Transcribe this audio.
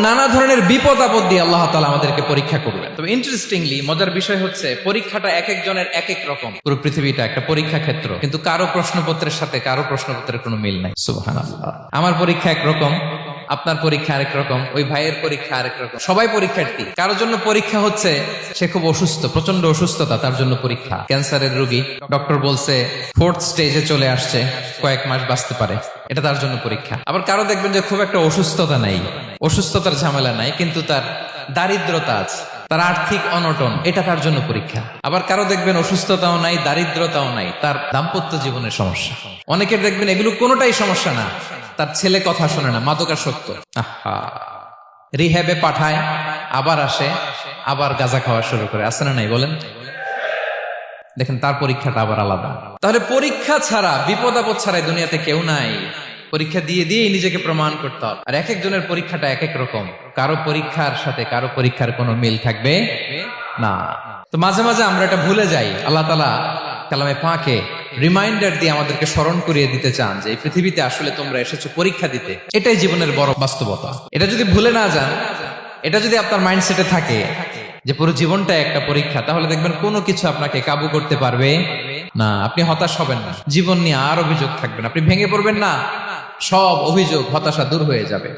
নানা ধরনের বিপদ আপদ দিয়ে আল্লাহ তাআলা আমাদেরকে পরীক্ষা করবেন। তবে ইন্টারেস্টিংলি মজার বিষয় হচ্ছে পরীক্ষাটা এক একজনের এক এক রকম। পুরো পৃথিবীটা একটা পরীক্ষা ক্ষেত্র, কিন্তু কারো প্রশ্নপত্রের সাথে কারো প্রশ্নপত্রের কোনো মিল নাই। সুবহানাল্লাহ। আমার পরীক্ষা একরকম, আপনার পরীক্ষা আরেক রকম, ওই ভাইয়ের পরীক্ষা আরেক রকম। সবাই পরীক্ষার্থী। কারোর জন্য পরীক্ষা হচ্ছে সে খুব অসুস্থ, প্রচন্ড অসুস্থতা, তার জন্য পরীক্ষা। ক্যান্সারের রোগী, ডক্টর বলছে 4th স্টেজে চলে আসছে, কয়েক মাস বাঁচতে পারে, এটা তার জন্য পরীক্ষা। আবার কারো দেখবেন যে খুব একটা অসুস্থতা নাই, অসুস্থতার ঝামেলা নাই, কিন্তু তার দারিদ্রতা আছে, তার আর্থিক অনটন, এটা তার জন্য পরীক্ষা। আবার কারো দেখবেন অসুস্থতাও নাই, দারিদ্রতাও নাই, তার দাম্পত্য জীবনের সমস্যা। অনেকের দেখবেন এগুলো কোনোটাই সমস্যা না, তার ছেলে কথা শোনে না, মাদকাসক্ত, আহা, রিহ্যাবে পাঠায়, আবার আসে, আবার গাঁজা খাওয়া শুরু করে, আছে না নাই বলেন? দেখেন তার পরীক্ষাটা আবার আলাদা। তাহলে পরীক্ষা ছাড়া, বিপদ আপদ ছাড়া দুনিয়াতে কেউ নাই। পরীক্ষা দিয়ে দিয়ে নিজেকে প্রমাণ করতে হবে। আর এক একজনের পরীক্ষাটা এক এক রকম, কারো পরীক্ষার সাথে কারো পরীক্ষার কোনো মিল থাকবে না। তো মাঝে মাঝে আমরা এটা ভুলে যাই। আল্লাহ তাআলা কালামে পাকে রিমাইন্ডার দিয়ে আমাদেরকে স্মরণ করিয়ে দিতে চান যে এই পৃথিবীতে আসলে তোমরা এসেছো পরীক্ষা দিতে। এটাই জীবনের বড় বাস্তবতা। এটা যদি ভুলে না যান, এটা যদি আপনার মাইন্ডসেটে থাকে যে পুরো জীবনটা একটা পরীক্ষা, তাহলে দেখবেন কোনো কিছু আপনাকে কাবু করতে পারবে না। আপনি হতাশ হবেন না, জীবন নিয়ে আর অভিযোগ থাকবে না, আপনি ভেঙে পড়বেন না, সব অভিযোগ হতাশা দূর হয়ে যাবে।